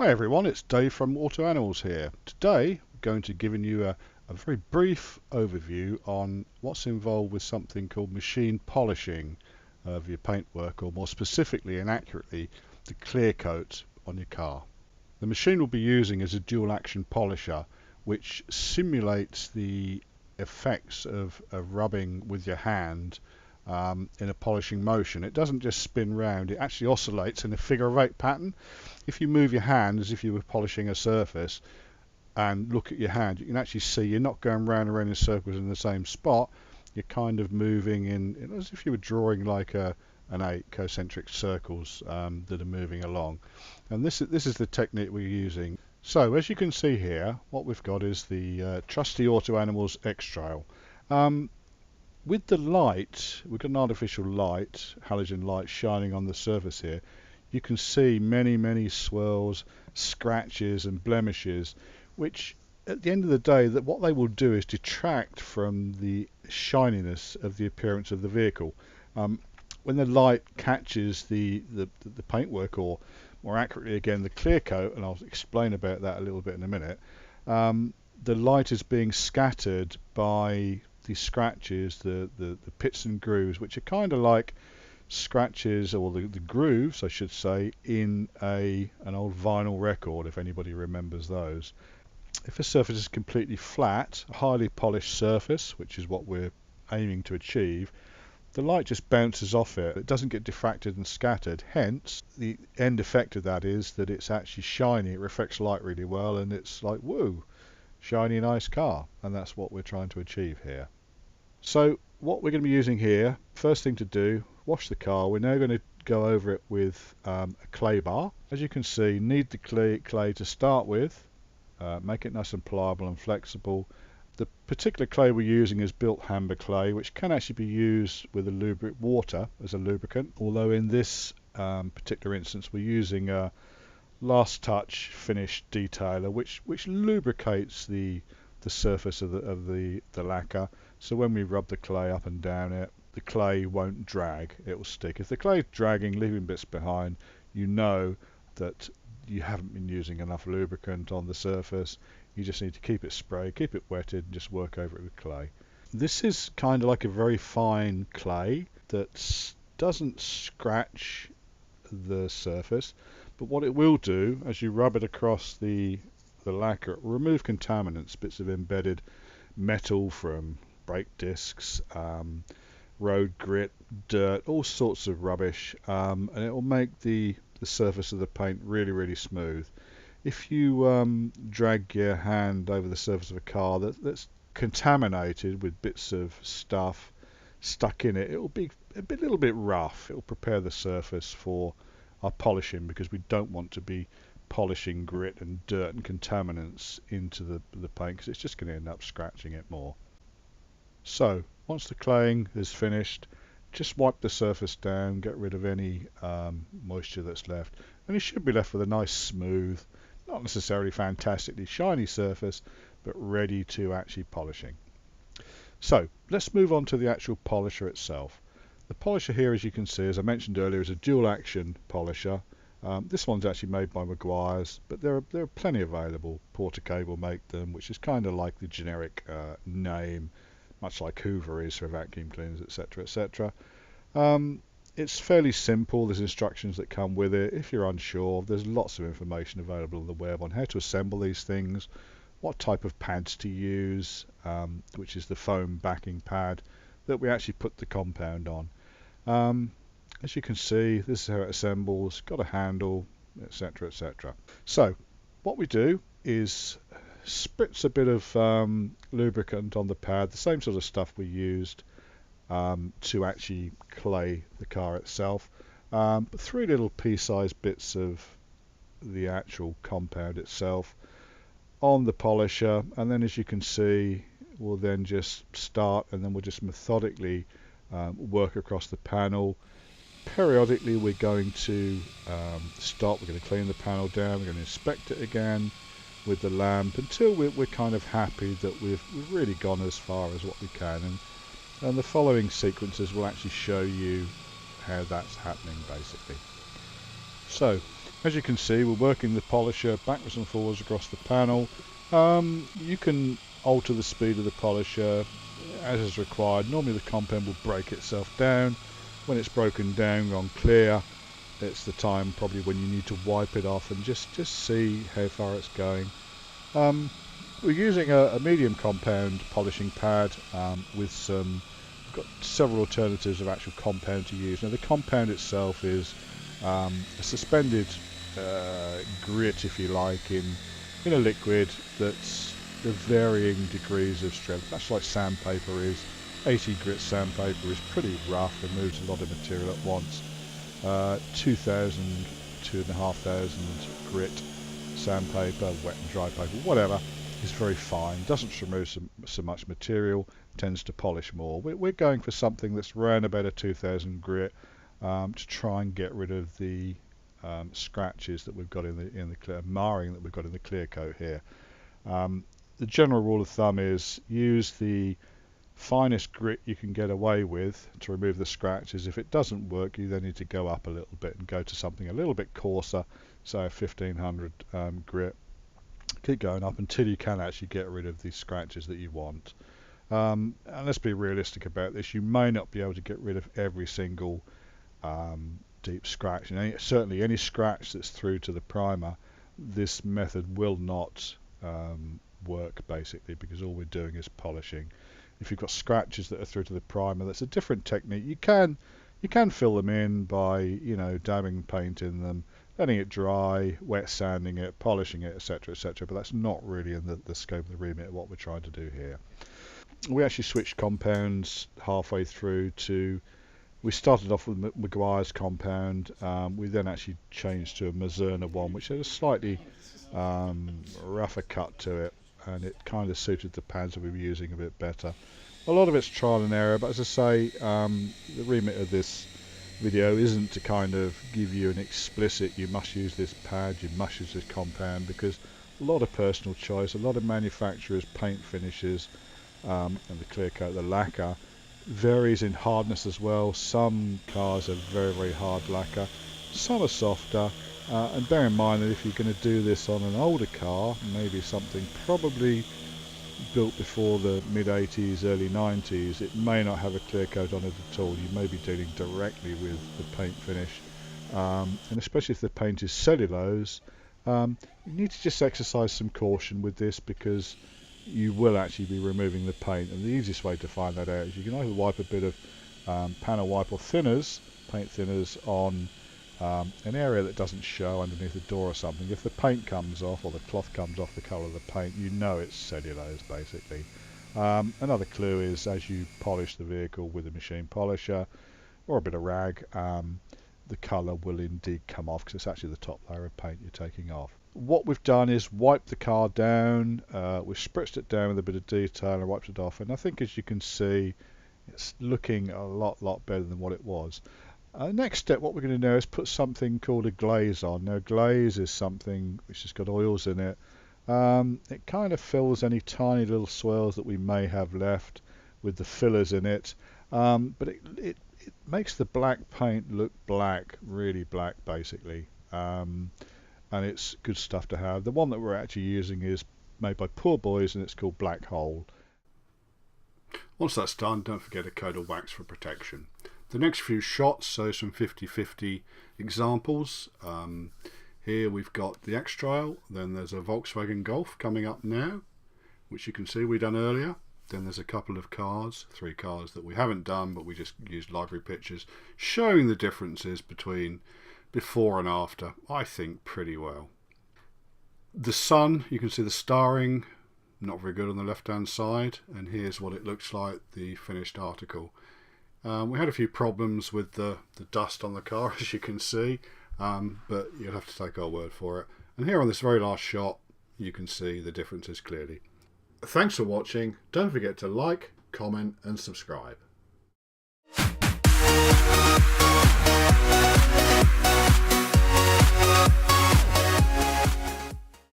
Hi everyone, it's Dave from Auto Animals here. Today I'm going to give you a very brief overview on what's involved with something called machine polishing of your paintwork, or more specifically and accurately, the clear coat on your car. The machine we'll be using is a dual action polisher which simulates the effects of rubbing with your hand in a polishing motion. It doesn't just spin round, it actually oscillates in a figure of 8 pattern. If you move your hand as if you were polishing a surface and look at your hand, you can actually see you're not going round and round in circles in the same spot. You're kind of moving in as if you were drawing like an 8 concentric circles that are moving along. And this is the technique we're using. So as you can see here, what we've got is the trusty Auto Animals X-Trail. With the light, we've got an artificial light, halogen light shining on the surface here. You can see many swirls, scratches and blemishes, which at the end of the day, what they will do is detract from the shininess of the appearance of the vehicle. When the light catches the paintwork, or more accurately again the clear coat, and I'll explain about that a little bit in a minute, the light is being scattered by the scratches, the pits and grooves, which are kind of like scratches, or the grooves I should say, in an old vinyl record, if anybody remembers those. If a surface is completely flat, a highly polished surface, which is what we're aiming to achieve, the light just bounces off it. It doesn't get diffracted and scattered. Hence, the end effect of that is that it's actually shiny, it reflects light really well, and it's like, woo, shiny nice car. And that's what we're trying to achieve here. So what we're going to be using here, first thing to do, wash the car. We're now going to go over it with a clay bar. As you can see, need the clay to start with, make it nice and pliable and flexible. The particular clay we're using is built Hamber clay, which can actually be used with a water as a lubricant, although in this particular instance we're using a last touch finish detailer which lubricates the surface of the lacquer, so when we rub the clay up and down it, the clay won't drag, it will stick. If the clay is dragging, leaving bits behind, you know that you haven't been using enough lubricant on the surface. You just need to keep it sprayed, keep it wetted, and just work over it with clay. This is kind of like a very fine clay that doesn't scratch the surface, but what it will do, as you rub it across the lacquer, it will remove contaminants, bits of embedded metal from brake discs, road grit, dirt, all sorts of rubbish, and it will make the surface of the paint really smooth. If you drag your hand over the surface of a car that's contaminated with bits of stuff stuck in it, it will be a little bit rough. It will prepare the surface for our polishing, because we don't want to be polishing grit and dirt and contaminants into the paint, because it's just going to end up scratching it more. So once the claying is finished, just wipe the surface down, get rid of any moisture that's left, and you should be left with a nice smooth, not necessarily fantastically shiny surface, but ready to actually polishing. So let's move on to the actual polisher itself. The polisher here, as you can see, as I mentioned earlier, is a dual action polisher. This one's actually made by Meguiar's, but there are plenty available. Porter-Cable make them, which is kind of like the generic name, much like Hoover is for vacuum cleaners, etc, etc. It's fairly simple. There's instructions that come with it. If you're unsure, there's lots of information available on the web on how to assemble these things, what type of pads to use, which is the foam backing pad that we actually put the compound on. As you can see, this is how it assembles, got a handle, etc, etc. So what we do is spritz a bit of lubricant on the pad, the same sort of stuff we used to actually clay the car itself, but 3 little pea-sized bits of the actual compound itself on the polisher, and then as you can see, we'll then just start, and then we'll just methodically work across the panel. Periodically we're going to stop, we're going to clean the panel down, we're going to inspect it again with the lamp until we're kind of happy that we've really gone as far as what we can, and the following sequences will actually show you how that's happening basically. So As you can see, we're working the polisher backwards and forwards across the panel. You can alter the speed of the polisher as is required. Normally the compound will break itself down. When it's broken down, gone clear, it's the time probably when you need to wipe it off and just see how far it's going. We're using a medium compound polishing pad with some, we've got several alternatives of actual compound to use. Now the compound itself is a suspended grit, if you like, in a liquid that's the varying degrees of strength. That's like sandpaper is. 80 grit sandpaper is pretty rough, removes a lot of material at once. 2,000, 2,500 grit sandpaper, wet and dry paper, whatever, is very fine. Doesn't remove so much material, tends to polish more. We're going for something that's around about a 2,000 grit to try and get rid of the scratches that we've got in the clear marring that we've got in the clear coat here. The general rule of thumb is use the finest grit you can get away with to remove the scratches. If it doesn't work, you then need to go up a little bit and go to something a little bit coarser, say a 1500 grit. Keep going up until you can actually get rid of the scratches that you want. And let's be realistic about this. You may not be able to get rid of every single deep scratch. And certainly any scratch that's through to the primer, this method will not work, basically, because all we're doing is polishing. If you've got scratches that are through to the primer, that's a different technique. You can fill them in by, dabbing paint in them, letting it dry, wet sanding it, polishing it, etc., etc. But that's not really in the scope of the remit of what we're trying to do here. We actually switched compounds halfway through to. We started off with Meguiar's compound. We then actually changed to a Mazerna one, which had a slightly rougher cut to it, and it kind of suited the pads that we were using a bit better. A lot of it's trial and error, but as I say, the remit of this video isn't to kind of give you an explicit you must use this pad, you must use this compound, because a lot of personal choice, a lot of manufacturers' paint finishes and the clear coat, the lacquer, varies in hardness as well. Some cars are very, very hard lacquer, some are softer. And bear in mind that if you're going to do this on an older car, maybe something probably built before the mid-80s, early 90s, it may not have a clear coat on it at all. You may be dealing directly with the paint finish. And especially if the paint is cellulose, you need to just exercise some caution with this, because you will actually be removing the paint. And the easiest way to find that out is you can either wipe a bit of panel wipe or thinners, paint thinners, on an area that doesn't show underneath a door or something. If the paint comes off or the cloth comes off the colour of the paint, you know it's cellulose, basically. Another clue is as you polish the vehicle with a machine polisher or a bit of rag, the colour will indeed come off, because it's actually the top layer of paint you're taking off. What we've done is wiped the car down, we've spritzed it down with a bit of detail and wiped it off, and I think, as you can see, it's looking a lot better than what it was. Next step, what we're going to do is put something called a glaze on. Now, glaze is something which has got oils in it. It kind of fills any tiny little swirls that we may have left with the fillers in it, but it makes the black paint look black, really black, basically. And it's good stuff to have. The one that we're actually using is made by Poor Boys, and it's called Black Hole. Once that's done, don't forget a coat of wax for protection. The next few shots show some 50-50 examples. Here we've got the X-Trail, then there's a Volkswagen Golf coming up now, which you can see we done earlier. Then there's a couple of cars, 3 cars that we haven't done, but we just used library pictures, showing the differences between before and after, I think, pretty well. The sun, you can see the starring, not very good on the left-hand side, and here's what it looks like, the finished article. We had a few problems with the dust on the car, as you can see, but you'll have to take our word for it. And here on this very last shot, you can see the differences clearly. Thanks for watching. Don't forget to like, comment and subscribe.